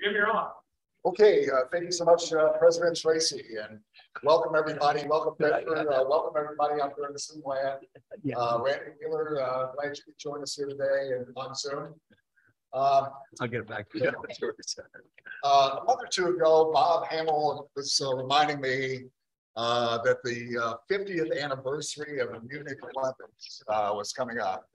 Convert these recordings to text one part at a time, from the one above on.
Jim, you're on. Okay, thank you so much, President Tracy, and welcome everybody. Welcome Bedford. Welcome everybody out there in the Zoom land. Randy Wheeler, glad you could join us here today and on Zoom. I'll get it back to you. A month or two ago, Bob Hammel was reminding me that the 50th anniversary of the Munich Olympics was coming up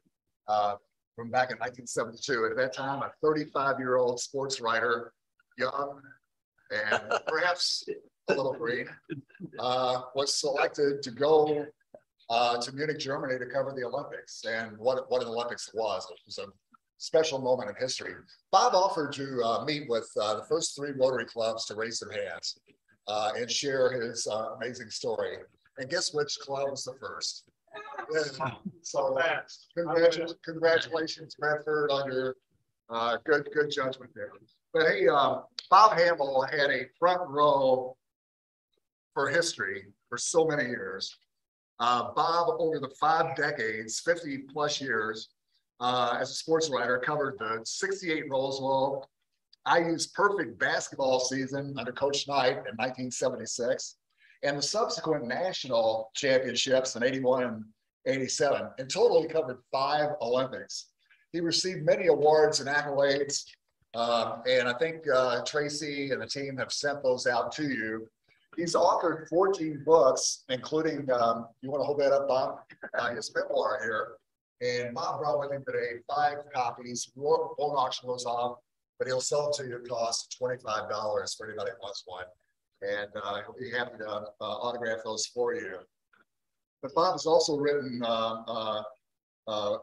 from back in 1972. At that time, a 35-year-old sports writer, young and perhaps a little green, was selected to go to Munich, Germany to cover the Olympics. And what an Olympics it was. It was a special moment in history. Bob offered to meet with the first 3 Rotary clubs to raise their hands and share his amazing story. And guess which club was the first? So congratulations, Bedford, on your good judgment there. But hey, Bob Hammel had a front row for history for so many years. Bob, over the 5 decades, 50 plus years, as a sports writer, covered the 68 Rose Bowl, IU's perfect basketball season under Coach Knight in 1976, and the subsequent national championships in 81 and 87. In total, he covered 5 Olympics. He received many awards and accolades, and I think Tracy and the team have sent those out to you. He's authored 14 books, including, you want to hold that up, Bob? His memoir here. And Bob brought with him today 5 copies. Won't auction those off, but he'll sell it to you at cost $25 for anybody who wants one. And he'll be happy to autograph those for you. But Bob has also written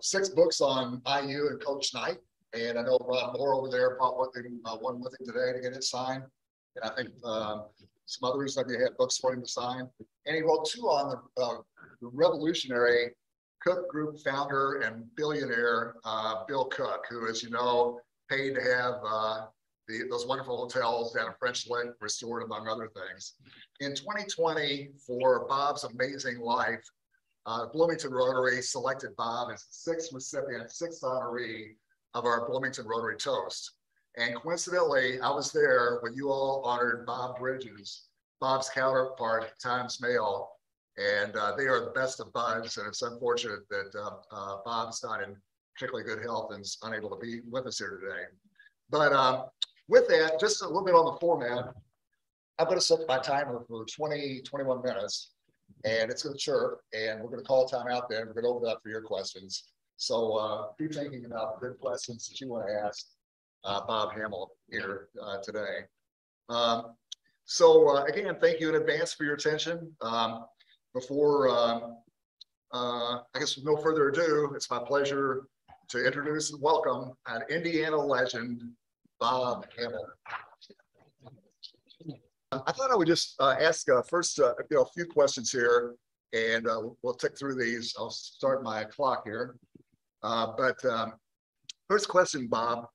6 books on IU and Coach Knight. And I know Rob Moore over there brought one with him today to get it signed. And I think some others that had books for him to sign. And he wrote 2 on the revolutionary Cook Group founder and billionaire Bill Cook, who, as you know, paid to have those wonderful hotels down at French Lick restored, among other things. In 2020, for Bob's amazing life, Bloomington Rotary selected Bob as the 6th recipient, 6th honoree of our Bloomington Rotary Toast. And coincidentally, I was there when you all honored Bob Bridges, Bob's counterpart at Times Mail. And they are the best of buds. And it's unfortunate that Bob's not in particularly good health and is unable to be with us here today. But with that, just a little bit on the format, I'm going to set my timer for 21 minutes, and it's going to chirp, and we're going to call a timeout then. We're going to open it up for your questions. So be thinking about the good questions that you want to ask Bob Hammel here today. So again, thank you in advance for your attention. Before, I guess with no further ado, it's my pleasure to introduce and welcome an Indiana legend, Bob Hammel. I thought I would just ask first a few questions here, and we'll tick through these. I'll start my clock here. But first question, Bob.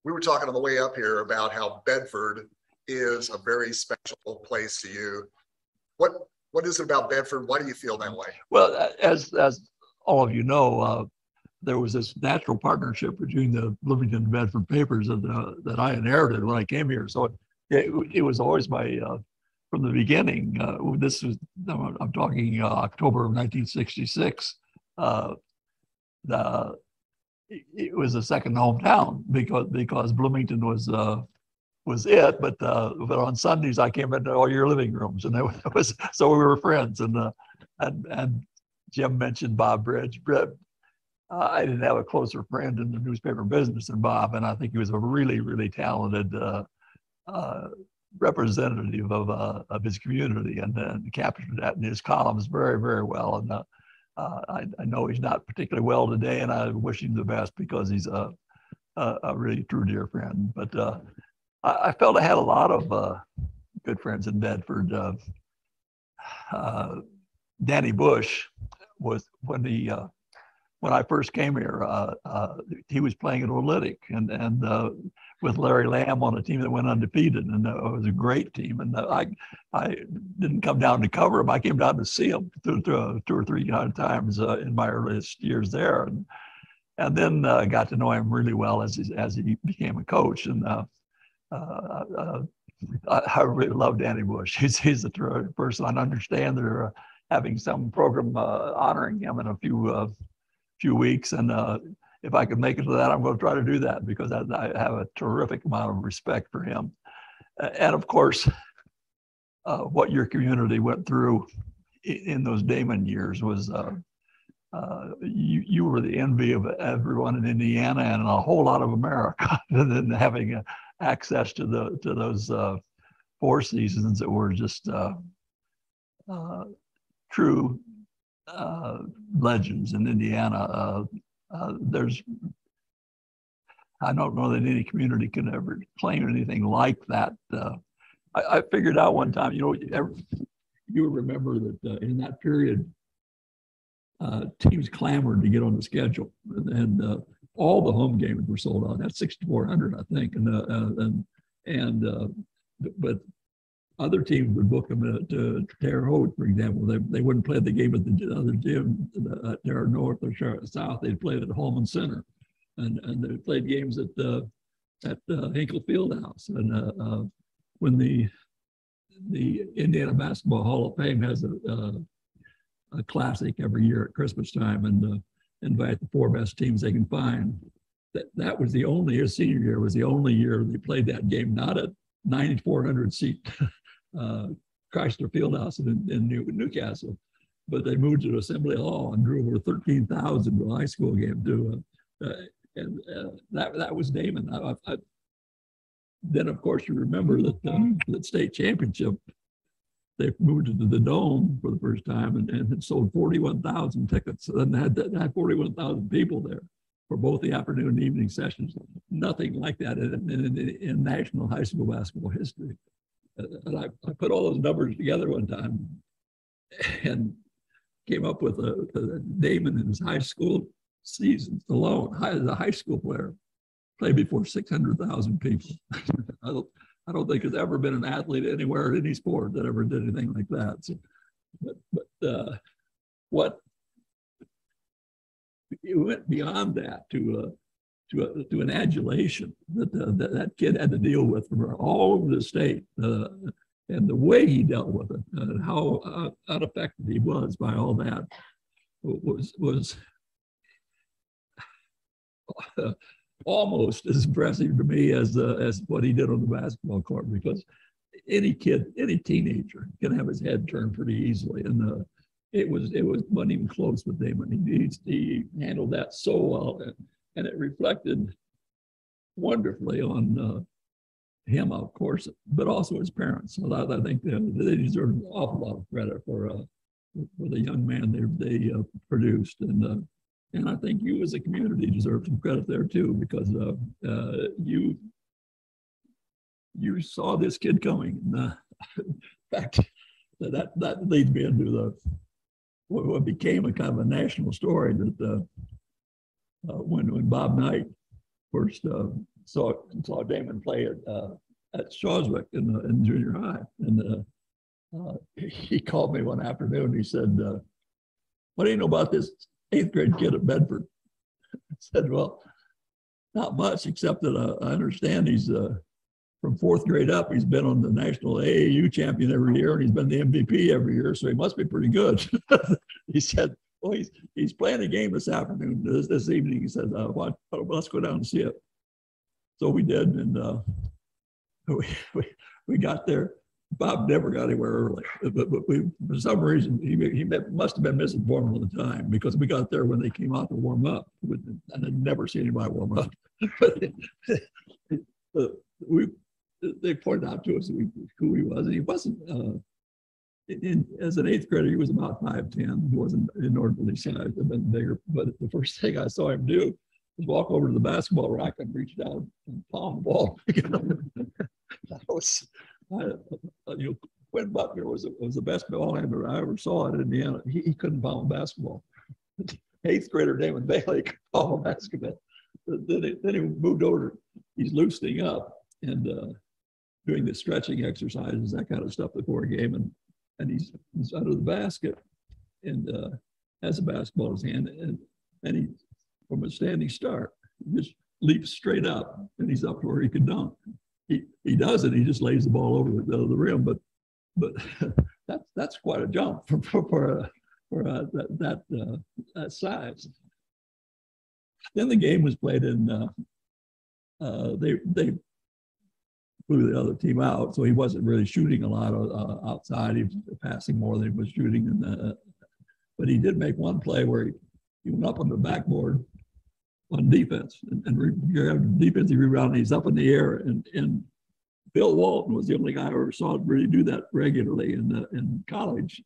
We were talking on the way up here about how Bedford is a very special place to you. What is it about Bedford? Why do you feel that way? Well, as all of you know, there was this natural partnership between the Bloomington and Bedford papers that I inherited when I came here. So it was always my, from the beginning, this was, I'm talking October of 1966, it was a second hometown because Bloomington was it, but on Sundays I came into all your living rooms, and it was so we were friends. And Jim mentioned Bob Bridge. I didn't have a closer friend in the newspaper business than Bob, and I think he was a really, really talented representative of his community, and captured that in his columns very, very well. And I know he's not particularly well today, and I wish him the best because he's a really true dear friend. But I felt I had a lot of good friends in Bedford. Danny Bush was when I first came here. He was playing at Olynyk and with Larry Lamb on a team that went undefeated, and it was a great team. And I didn't come down to cover him. I came down to see him 2 or 3 times in my earliest years there, and then got to know him really well as he became a coach. And I really love Danny Bush. He's a terrific person. I understand they're having some program honoring him in a few weeks, and if I could make it to that, I'm going to try to do that because I have a terrific amount of respect for him. And of course, what your community went through in those Damon years was you were the envy of everyone in Indiana and a whole lot of America, and then having access to those 4 seasons that were just true legends in Indiana. I don't know that any community can ever claim anything like that. I figured out one time, you remember that in that period, teams clamored to get on the schedule, and all the home games were sold out. That's 6,400, I think, but other teams would book them to Terre Haute, for example. They wouldn't play the game at the other gym, Terre North or Terre South. They'd play it at Holman Center, and they played games at Hinkle Fieldhouse. And when the Indiana Basketball Hall of Fame has a classic every year at Christmas time, and invite the 4 best teams they can find. That was the only, his senior year was the only year they played that game, not at 9,400 seat Chrysler Fieldhouse in Newcastle, but they moved to Assembly Hall and drew over 13,000 to a high school game. That was Damon. Then, of course, you remember that the state championship, they moved into the Dome for the first time and had sold 41,000 tickets, and had 41,000 people there for both the afternoon and evening sessions. Nothing like that in national high school basketball history. And I put all those numbers together one time and came up with Damon in his high school seasons alone, as a high school player, played before 600,000 people. I don't think there's ever been an athlete anywhere in any sport that ever did anything like that. So, what it went beyond that to an adulation that kid had to deal with from all over the state, and the way he dealt with it, and how unaffected he was by all that was almost as impressive to me as what he did on the basketball court, because any kid, any teenager can have his head turned pretty easily, and it wasn't even close with Damon. He handled that so well, and it reflected wonderfully on him, of course, but also his parents. So I think they deserve an awful lot of credit for the young man they produced, and I think you as a community deserve some credit there too, because you saw this kid coming. In fact, that leads me into what became a kind of a national story, that when Bob Knight first saw Damon play at Shawswick in junior high, and he called me one afternoon. He said, "What do you know about this 8th grade kid at Bedford?" I said, "Well, not much, except that I understand he's from 4th grade up, he's been on the national AAU champion every year, and he's been the MVP every year, so he must be pretty good." He said, "Well, he's playing a game this afternoon, this evening." He said, "Let's go down and see it." So we did, and we got there. Bob never got anywhere early, but for some reason, he must have been misinformed all the time, because we got there when they came out to warm up, and I'd never seen anybody warm up. But they pointed out to us who he was, and he wasn't, as an 8th grader, he was about 5'10". He wasn't inordinately sized, had been bigger, but the first thing I saw him do was walk over to the basketball rack and reach down and palm the ball. Quinn Butler was the best ball handler I ever saw in Indiana. He couldn't palm a basketball. 8th grader Damon Bailey could palm a basketball. Then he moved over. He's loosening up and doing the stretching exercises, that kind of stuff before a game, and he's under the basket and has a basketball in his hand, and he, from a standing start, just leaps straight up, and he's up to where he can dunk. he does it. He just lays the ball over the rim, but that's quite a jump for that size. Then the game was played in. They blew the other team out, so he wasn't really shooting a lot outside. He was passing more than he was shooting, but he did make one play where he went up on the backboard on defense and defensive rebound. He's up in the air, and Bill Walton was the only guy I ever saw really do that regularly in college.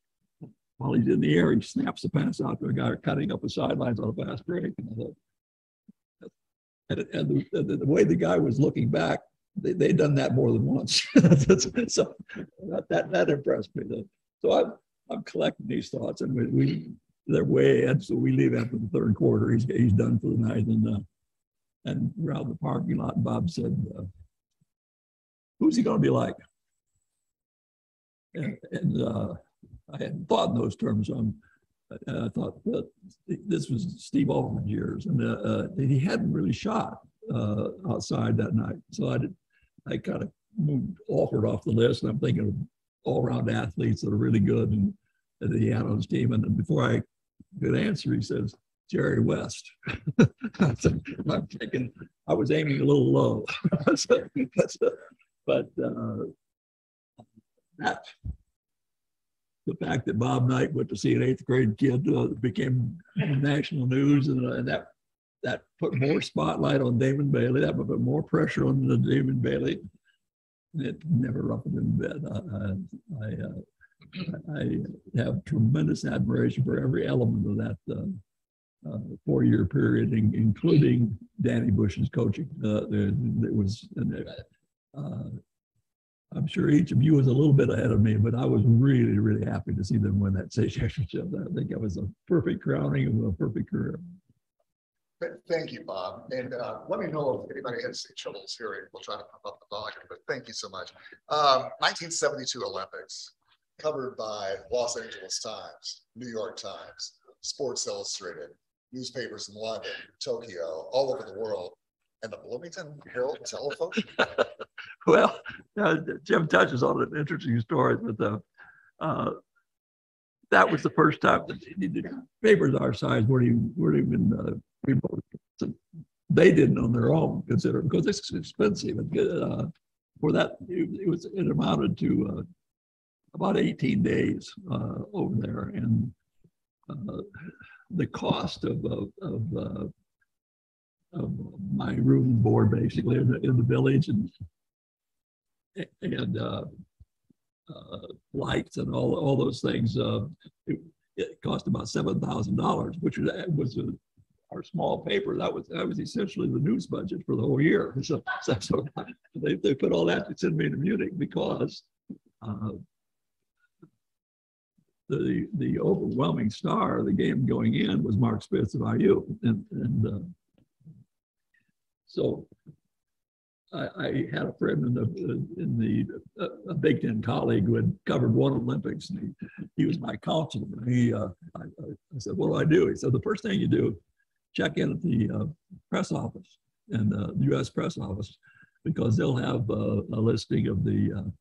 While he's in the air, he snaps the pass out to a guy cutting up the sidelines on a fast break. And the way the guy was looking back, they'd done that more than once. So that impressed me. So I'm collecting these thoughts, and they're way ahead. So we leave after the third quarter. He's done for the night, and around the parking lot, Bob said, "Who's he going to be like?" And I hadn't thought in those terms. I thought that this was Steve Alford's years, and he hadn't really shot outside that night. So I kind of moved Alford off the list, and I'm thinking of all-around athletes that are really good and that he had on his team. And before I could answer, he says, Jerry West. I'm thinking I was aiming a little low. But the fact that Bob Knight went to see an 8th grade kid became national news, and that put more spotlight on Damon Bailey. That put more pressure on the Damon Bailey. It never roughened in bed. I have tremendous admiration for every element of that 4-year period, including Danny Bush's coaching. It was. I'm sure each of you was a little bit ahead of me, but I was really, really happy to see them win that state championship. I think it was a perfect crowning of a perfect career. Thank you, Bob. And let me know if anybody has any troubles hearing. We'll try to pump up the volume, but thank you so much. 1972 Olympics, covered by Los Angeles Times, New York Times, Sports Illustrated, newspapers in London, Tokyo, all over the world. And the Bloomington Herald Telephone? Well, Jim touches on an interesting story, but that was the first time that the papers our size weren't even remote. They didn't on their own consider it, because it's expensive. And, for that, it amounted to about 18 days over there, and the cost of my room and board basically in the village, and lights and all those things. It cost about $7,000, which was our small paper. That was essentially the news budget for the whole year. So they put all that to send me to Munich because the overwhelming star of the game going in was Mark Spitz of IU, and so I had a friend a Big Ten colleague who had covered one Olympics, and he was my counselor. I said, "What do I do?" He said, "The first thing you do, check in at the press office and the U.S. press office, because they'll have a listing of the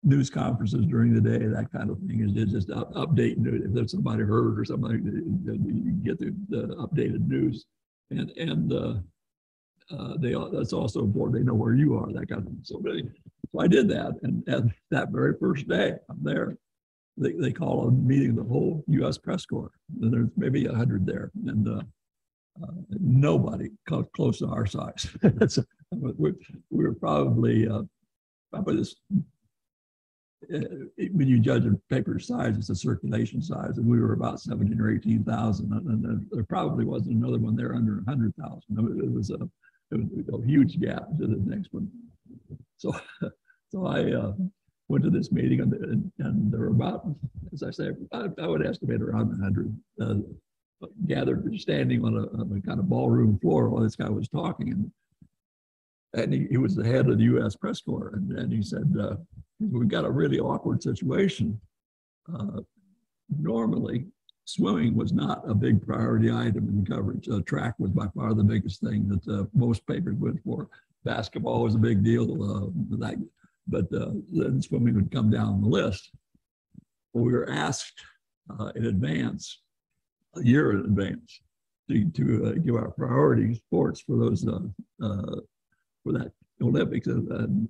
news conferences during the day, that kind of thing. Is just updating it. If there's somebody hurt or something, you get the updated news, and that's also important. They know where you are, that kind of thing. So I did that, and that very first day I'm there, they call a meeting the whole U.S. press corps, and there's maybe 100 there, and nobody close to our size. we were probably this. When you judge a paper's size, it's a circulation size, and we were about 17,000 or 18,000, and there probably wasn't another one there under 100,000. It was a huge gap to the next one. So I went to this meeting, and there were about, as I say, I would estimate around 100 gathered, standing on a kind of ballroom floor while this guy was talking, and he was the head of the U.S. press corps, and he said, "We've got a really awkward situation. Normally, swimming was not a big priority item in coverage. Track was by far the biggest thing that most papers went for. basketball was a big deal. But then swimming would come down the list. Well, we were asked in advance, a year in advance, to give our priority sports for those for that Olympics. And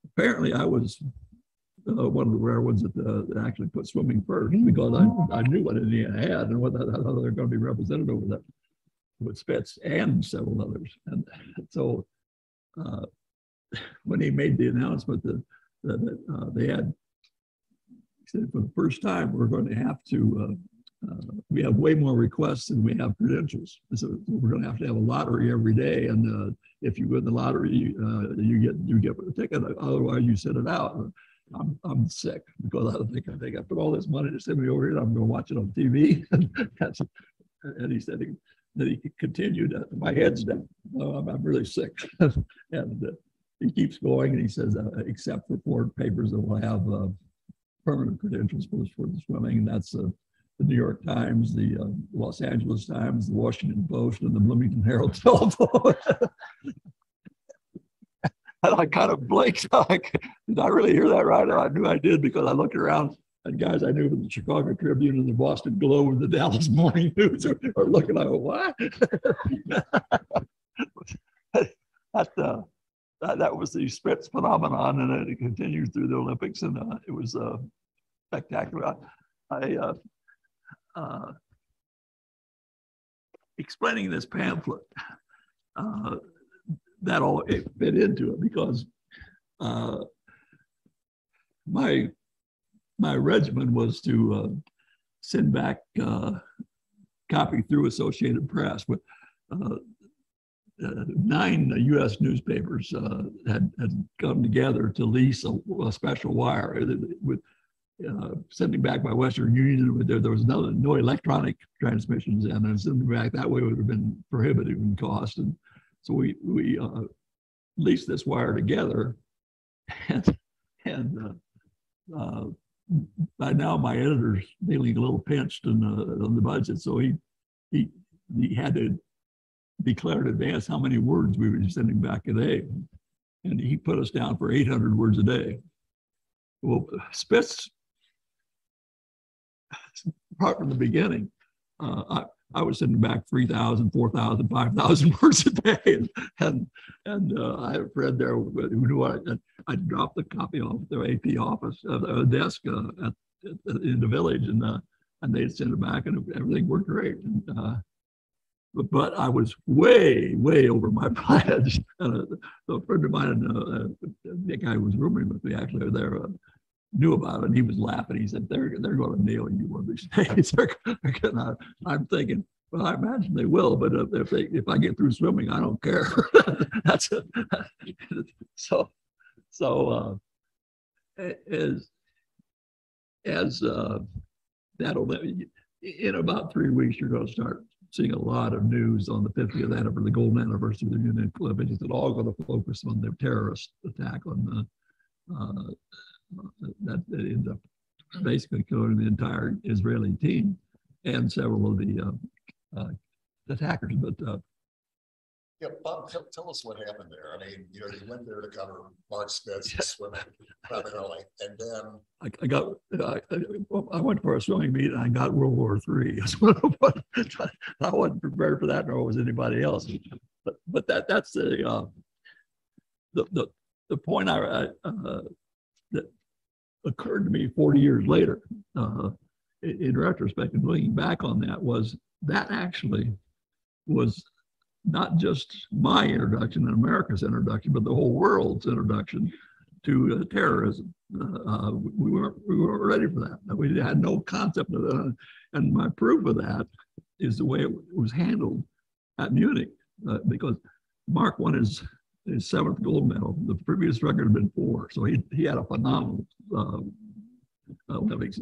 apparently, I was one of the rare ones that actually put swimming first, because I knew what Indiana had and what how they're going to be represented over that with Spitz and several others. And so when he made the announcement that they had, he said, for the first time, we're going to have to, we have way more requests than we have credentials. So we're going to have a lottery every day. And if you win the lottery, you get a ticket. Otherwise, you sit it out. I'm sick because I think I put all this money to send me over here. I'm going to watch it on TV. And he said that he continued. My head's down. I'm really sick. And he keeps going, and he says, except for 4 papers that will have permanent credentials for the swimming, and that's the New York Times, the Los Angeles Times, the Washington Post, and the Bloomington Herald Telephone. And I kind of blinked. Did I really hear that right? I knew I did, because I looked around and guys I knew from the Chicago Tribune and the Boston Globe and the Dallas Morning News are looking like, what? That was the Spitz phenomenon, and it continued through the Olympics, and it was spectacular. Explaining this pamphlet, that all fit into it, because my regimen was to send back copy through Associated Press, with 9 U.S. newspapers had come together to lease a special wire with sending back by Western Union. There was no electronic transmissions, and sending back that way would have been prohibitive in cost. And so we leased this wire together, and by now my editor's feeling a little pinched on the budget, so he had to declare in advance how many words we were sending back a day, and he put us down for 800 words a day. Well, Spitz, apart from the beginning, I was sending back 3,000, 4,000, 5,000 words a day, and I had a friend there who knew I dropped the copy off the AP office, desk in the village, and they'd send it back, and everything worked great. And, but I was way over my pledge. And a friend of mine, the guy who was rooming with me actually there, knew about it, and he was laughing. He said, "They're going to nail you one of these days." I'm thinking, well, I imagine they will, but if I get through swimming, I don't care. That's it. So as that in about 3 weeks, you're going to start seeing a lot of news on the 50th anniversary, the golden anniversary of the Munich Olympics. It's all going to focus on the terrorist attack on that ended up basically killing the entire Israeli team and several of the attackers. But yeah, Bob, tell us what happened there. I mean, you went there to cover Mark Spitz swimming primarily, and then I went for a swimming meet, and I got World War III. I wasn't prepared for that, nor was anybody else. But that's the point that occurred to me 40 years later, in retrospect, and looking back on that, was that actually was not just my introduction and America's introduction, but the whole world's introduction to terrorism. We weren't ready for that. We had no concept of that. And my proof of that is the way it was handled at Munich, because Mark won his 7th gold medal. The previous record had been 4, so he had a phenomenal Olympics.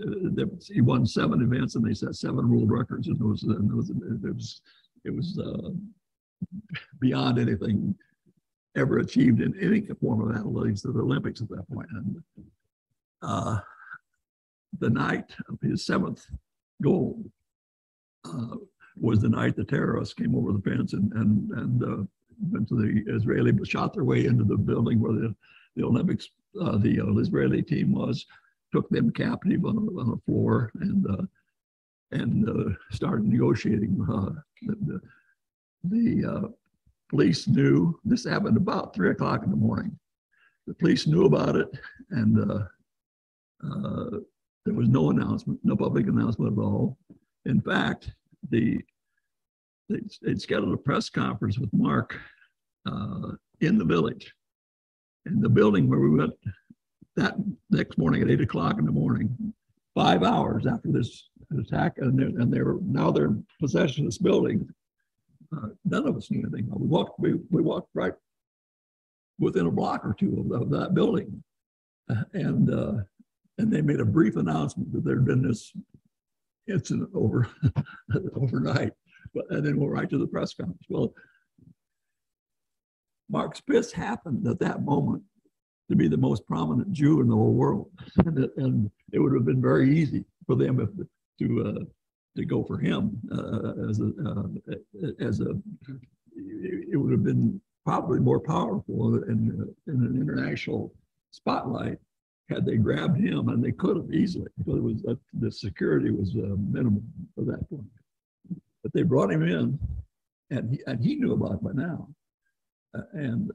He won 7 events, and they set 7 world records, and it was beyond anything ever achieved in any form of athletics at the Olympics at that point. And the night of his 7th gold was the night the terrorists came over the fence and went to the Israeli, shot their way into the building where the Olympics, the Israeli team was, took them captive on the floor, and started negotiating. The police knew this happened about 3 o'clock in the morning. The police knew about it, and there was no announcement, no public announcement at all. In fact, they'd scheduled a press conference with Mark in the village, in the building where we went that next morning at 8 o'clock in the morning, 5 hours after this attack, and they're in possession of this building. None of us knew anything. We walked right within a block or two of that building, and they made a brief announcement that there'd been this incident overnight, and then went right to the press conference. Well, Mark Spitz happened at that moment to be the most prominent Jew in the whole world, and it would have been very easy for them to go for him it would have been probably more powerful in an international spotlight had they grabbed him, and they could have easily, because it was the security was minimal at that point. But they brought him in, and he knew about it by now, and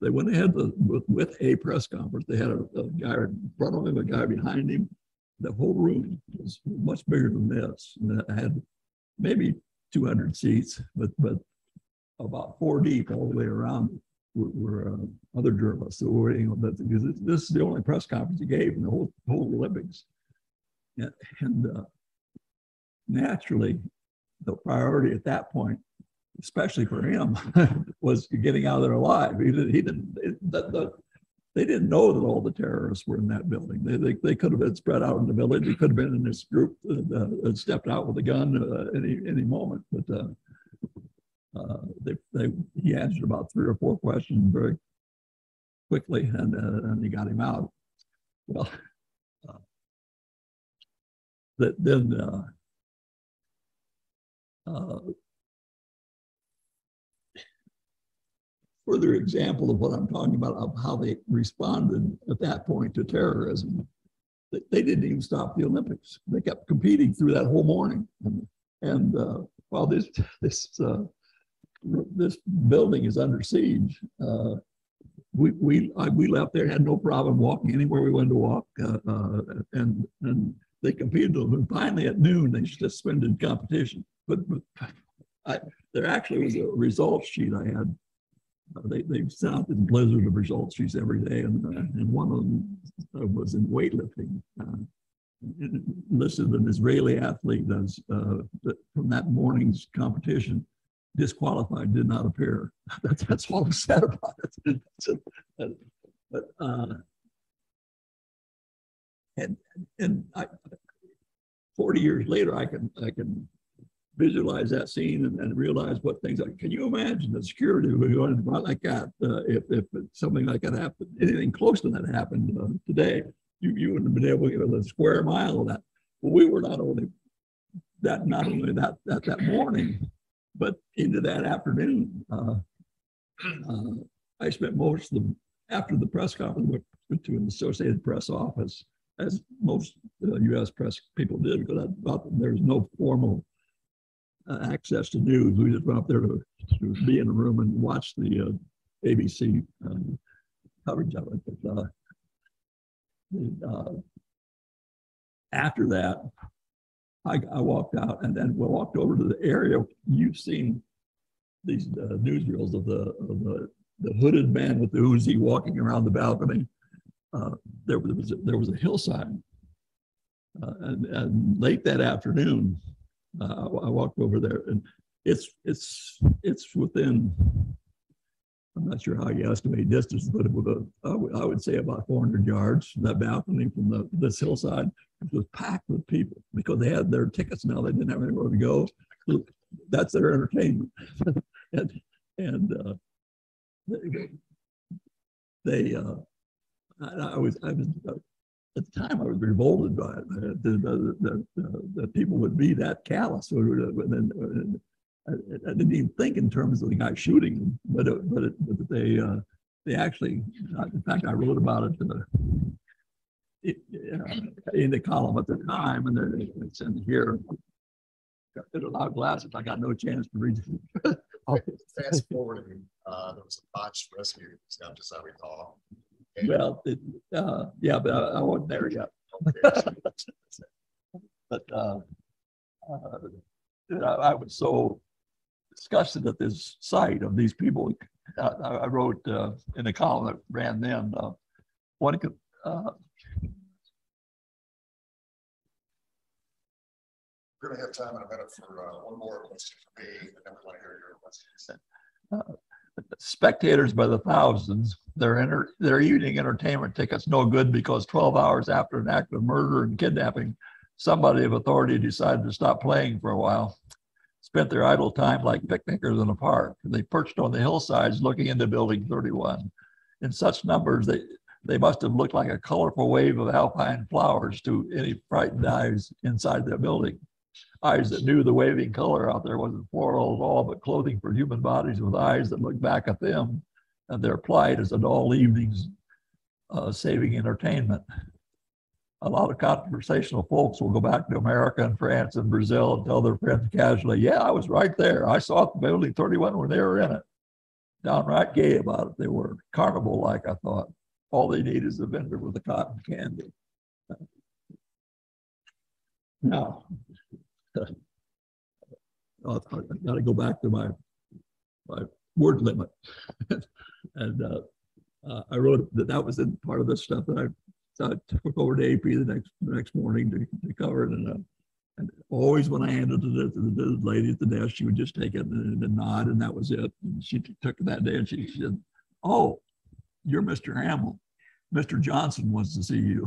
they went ahead with a press conference. They had a guy in front of him, a guy behind him. The whole room was much bigger than this. And it had maybe 200 seats, but about 4 deep all the way around were other journalists that were waiting on that, because this is the only press conference he gave in the whole Olympics. And naturally, the priority at that point, especially for him, was getting out of there alive. They didn't know that all the terrorists were in that building. They could have been spread out in the village. They could have been in this group that stepped out with a gun any moment. But he answered about 3 or 4 questions very quickly, and he got him out. Well, further example of what I'm talking about, of how they responded at that point to terrorism. They didn't even stop the Olympics. They kept competing through that whole morning. And while this building is under siege, we left there, had no problem walking anywhere we wanted to walk, and they competed. And finally at noon, they suspended competition. But there actually was a results sheet I had. They sent out this blizzard of results sheets every day, and one of them was in weightlifting. Listed an Israeli athlete as from that morning's competition, disqualified, did not appear. That's all was said about it. But and 40 years later, I can visualize that scene and realize what things like. Can you imagine the security going like that? If something like that happened, anything close to that happened today, you wouldn't have been able to get a square mile of that. Well, we were not only that morning, but into that afternoon. I spent most of the after the press conference went to an Associated Press office, as most U.S. press people did, because I thought that there's no formal access to news. We just went up there to be in a room and watch the ABC coverage of it. But after that, I walked out, and then we walked over to the area. You've seen these newsreels of the hooded man with the Uzi walking around the balcony. There was a hillside, and late that afternoon, I walked over there, and it's within, I'm not sure how you estimate distance, but I would say about 400 yards. That balcony from this hillside was packed with people because they had their tickets now. They didn't have anywhere to go. That's their entertainment, and I was at the time, I was revolted by it, that people would be that callous. I didn't even think in terms of the guy shooting them, but they actually, in fact, I wrote about it in the column at the time, and it's in here. Got it without glasses. I got no chance to read it. Fast forwarding, there was a botched rescue attempt, as I recall. And Well, yeah, but I wasn't there yet. But I was so disgusted at this sight of these people. I wrote in a column that ran then. One could. We're going to have time in a minute for one more question for me, and then we want to hear your questions. Spectators by the thousands, their evening entertainment tickets no good because 12 hours after an act of murder and kidnapping, somebody of authority decided to stop playing for a while. Spent their idle time like picnickers in a park. They perched on the hillsides looking into Building 31. In such numbers, they must have looked like a colorful wave of alpine flowers to any frightened eyes inside their building. Eyes that knew the waving color out there wasn't floral at all, but clothing for human bodies with eyes that looked back at them and their plight as a dull evening's saving entertainment. A lot of conversational folks will go back to America and France and Brazil and tell their friends casually, yeah, I was right there. I saw Building 31 when they were in it. Downright gay about it. They were carnival-like, I thought. All they need is a vendor with a cotton candy. Now, I got to go back to my word limit. And I wrote that was in part of the stuff that I took over to AP the next morning to cover it. And always when I handed it to the lady at the desk, she would just take it and nod, and that was it. And she took it that day and she said, "Oh, you're Mr. Hammel. Mr. Johnson wants to see you."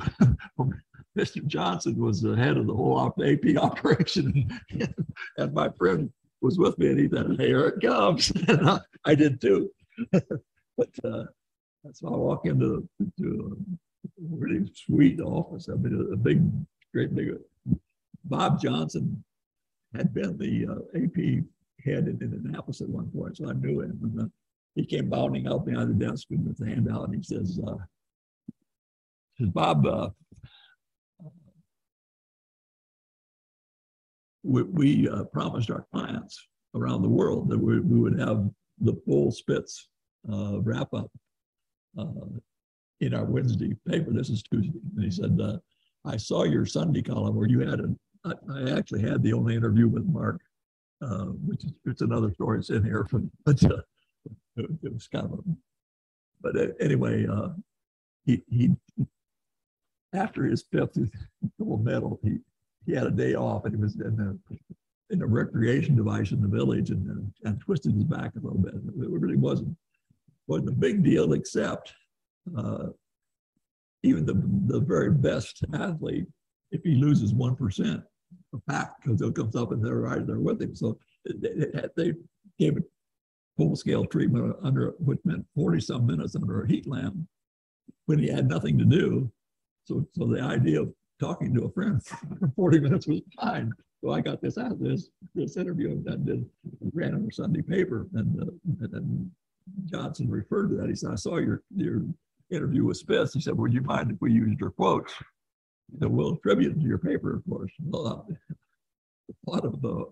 Mr. Johnson was the head of the whole AP operation. And my friend was with me and he said, "Here it comes." And I did too. But so I walk into a really sweet office. I mean, great big. Bob Johnson had been the AP head in Indianapolis at one point, so I knew him. And he came bounding out behind the desk with his hand out and he says, "Bob, we promised our clients around the world that we would have the full Spitz wrap up in our Wednesday paper. This is Tuesday." And he said, "I saw your Sunday column where you had I actually had the only interview with Mark, which is it's another story. It's in here, but it was kind of but anyway, he after his fifth gold medal, he had a day off and he was in a recreation device in the village and twisted his back a little bit. It really wasn't a big deal, except even the very best athlete, if he loses 1%, a pack because it comes up and they're right there with him. So they gave it full-scale treatment under, which meant 40-some minutes under a heat lamp when he had nothing to do. So the idea of talking to a friend for 40 minutes was fine. So I got this interview that ran in the Sunday paper, and then Johnson referred to that. He said, "I saw your interview with Spitz." He said, "Would you mind if we used your quotes?" He said, "We'll attribute it to your paper, of course." Well, the plot of the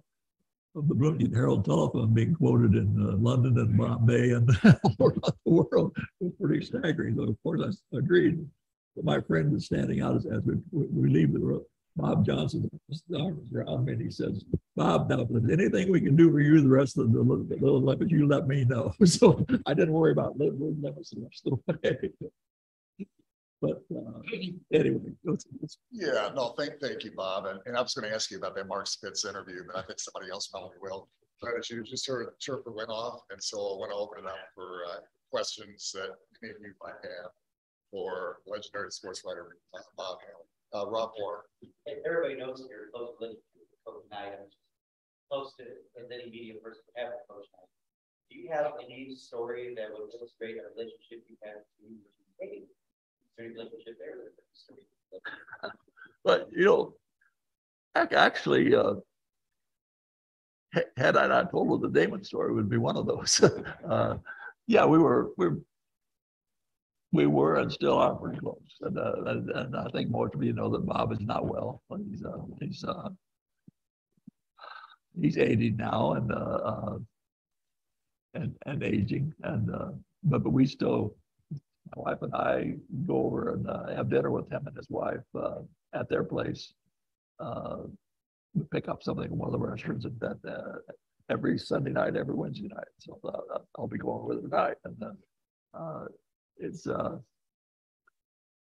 Bloomington Herald Telephone being quoted in London and Bombay and all around the world was pretty staggering. So of course I agreed. But my friend was standing out as we leave the room. Bob Johnson arms around me and he says, "Bob, now if there's anything we can do for you the rest of the little limits, you let me know." So I didn't worry about little limits the rest of the way. But anyway, yeah, no, thank you, Bob. And I was going to ask you about that Mark Spitz interview, but I think somebody else probably will. But as you just heard, the chirper went off, and so I went over to them for questions that any of you might have for legendary sports writer Bob Hammel. Rob Moore. Hey, everybody knows you're close to Coach Knight. I'm close to as any media person would have with Coach Knight. Do you have any story that would illustrate a relationship you had to Kate? Relationship there. But actually, had I not told her the Damon story, it would be one of those. Yeah, we were and still are pretty close. And I think most of you know that Bob is not well. He's 80 now and aging. But we still, my wife and I go over and have dinner with him and his wife at their place. We pick up something in one of the restaurants every Sunday night, every Wednesday night. So I'll be going with her tonight. And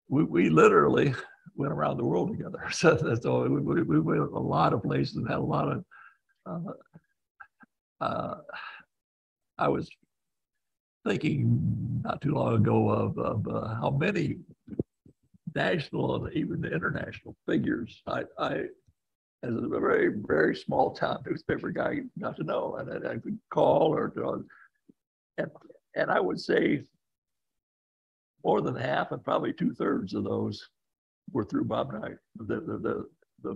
we literally went around the world together. So we went a lot of places and had a lot of. I was thinking not too long ago of how many national and even international figures I as a very, very small town newspaper guy got to know, and I could call and I would say more than half and probably 2/3 of those were through Bob Knight. The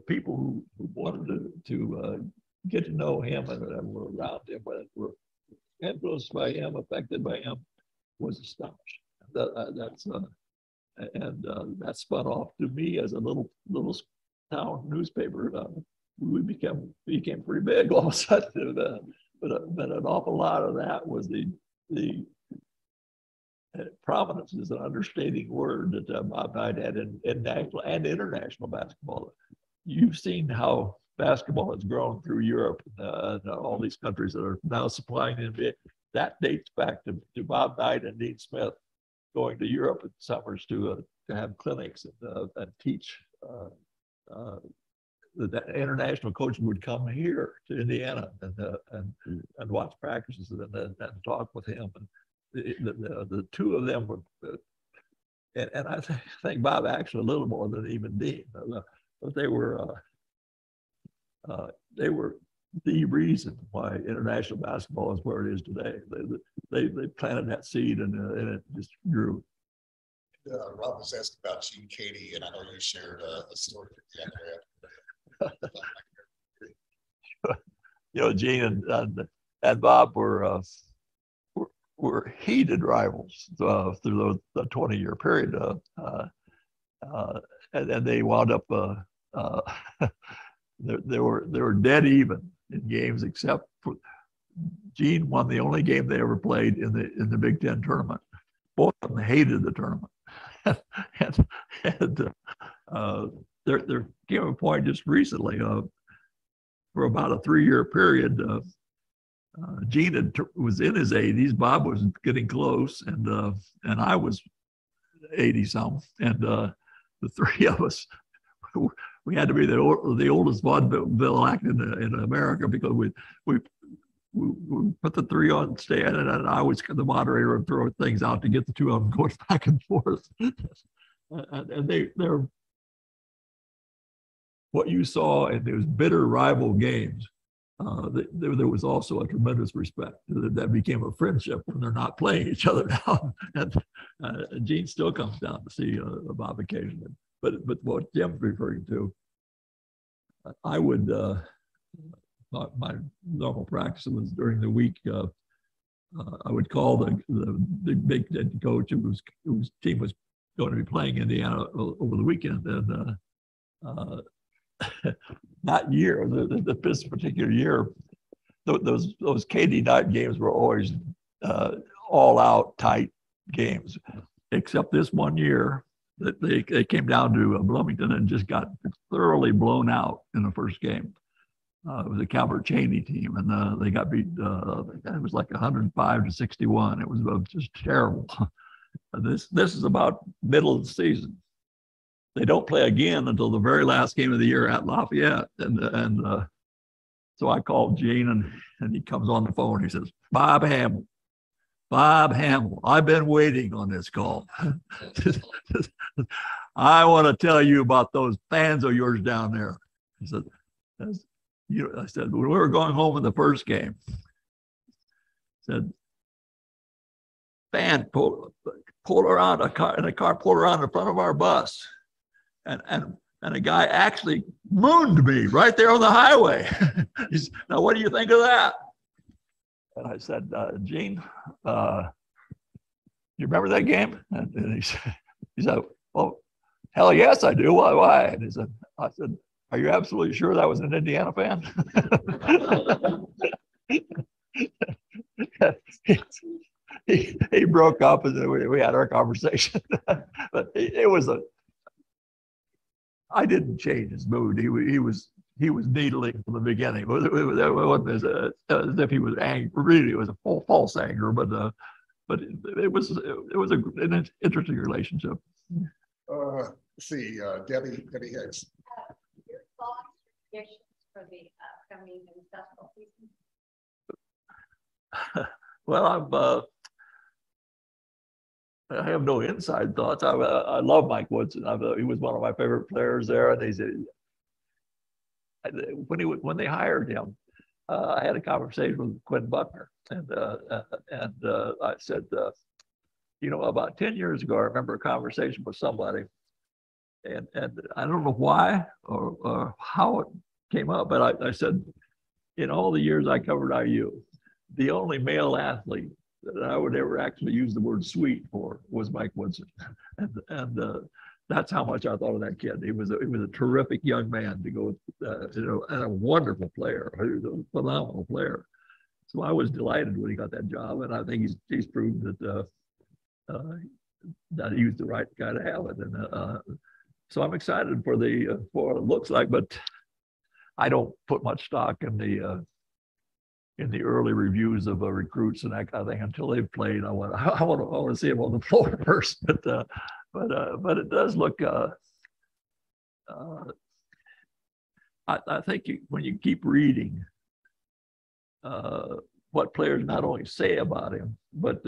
people who wanted to get to know him and were around him, were influenced by him, affected by him, was astonishing. That spun off to me as a little town newspaper. We became pretty big all of a sudden. But an awful lot of that was the prominence is an understating word that Bob Knight had in national and international basketball. You've seen how basketball has grown through Europe and all these countries that are now supplying the NBA. That dates back to Bob Knight and Dean Smith going to Europe in summers to have clinics and teach. The international coaches would come here to Indiana and watch practices and talk with him. And the two of them were, and I think Bob actually a little more than even Dean, but they were the reason why international basketball is where it is today. They planted that seed and it just grew. Rob was asked about Gene Katie, and I know you shared a story with Gene and Bob were heated rivals through the 20-year period, and then they wound up. They were dead even in games, except for Gene won the only game they ever played in the Big Ten tournament. Both of them hated the tournament. There came a point just recently for about a 3-year period. Gene was in his 80s. Bob was getting close, and I was 80-some, and the three of us. We had to be the oldest vaudeville act in America because we put the three on stand, and I was the moderator and throw things out to get the two of them going back and forth. And they're what you saw in those bitter rival games. There was also a tremendous respect that became a friendship when they're not playing each other now. And Gene still comes down to see Bob occasionally. But what Jim's referring to, I would, my normal practice was during the week, I would call the Big Ten coach whose team was going to be playing Indiana over the weekend. And that year, this particular year, those KD night games were always all out tight games, except this one year. They came down to Bloomington and just got thoroughly blown out in the first game. It was a Calvert Cheney team, and they got beat. It was like 105-61. It was just terrible. This is about middle of the season. They don't play again until the very last game of the year at Lafayette, and so I called Gene, and he comes on the phone. He says, Bob Hammel, I've been waiting on this call. I want to tell you about those fans of yours down there. He said, I said, when we were going home in the first game, said, fan pulled around a car in the front of our bus and and a guy actually mooned me right there on the highway. He's, now, what do you think of that? And I said, Gene, you remember that game? And he said, well, hell yes, I do. Why? And I said, are you absolutely sure that was an Indiana fan? he broke up and we had our conversation. But it was I didn't change his mood. He was needling from the beginning. It wasn't as if he was angry. Really, it was a false anger, but it was an interesting relationship. Let's see, Debbie Hicks. Your thoughts, predictions for the upcoming basketball season? Well, I have no inside thoughts. I love Mike Woodson. He was one of my favorite players there. And when they hired him, I had a conversation with Quinn Buckner, and I said, about 10 years ago, I remember a conversation with somebody, and I don't know why or how it came up, but I said, in all the years I covered IU, the only male athlete that I would ever actually use the word sweet for was Mike Woodson. And that's how much I thought of that kid. He was a terrific young man to go, and a wonderful player, he was a phenomenal player. So I was delighted when he got that job, and I think he's proved that he was the right guy to have it. And so I'm excited for what it looks like, but I don't put much stock in the early reviews of recruits and that kind of thing until they've played. I want to see them on the floor first, but it does look. I think when you keep reading what players not only say about him, but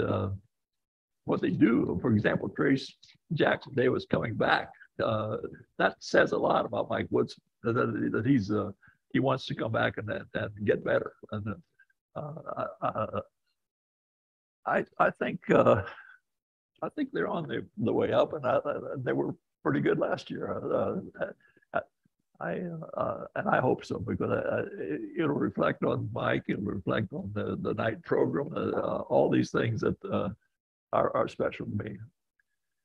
what they do. For example, Trace Jackson Davis coming back. That says a lot about Mike Woodson. That he wants to come back and get better. And I think they're on the way up, and they were pretty good last year. And I hope so, because it'll reflect on Mike. It'll reflect on the night program. All these things that are special to me.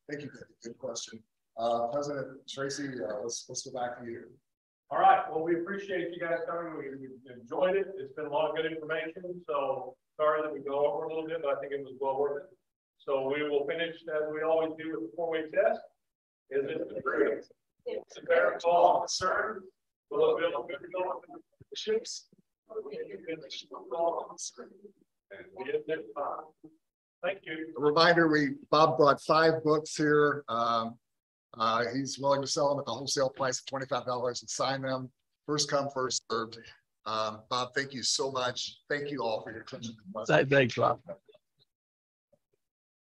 Thank you. Good question. President Tracy, let's go back to you. All right. Well, we appreciate you guys coming. We enjoyed it. It's been a lot of good information. So sorry that we go over a little bit, but I think it was well worth it. So we will finish as we always do with the 4-way test. Is it the truth? It's a fair call, concern. Will it build the ships? Thank you. A reminder, Bob brought 5 books here. He's willing to sell them at the wholesale price of $25 and sign them. First come, first served. Bob, thank you so much. Thank you all for your attention. Thanks, Bob.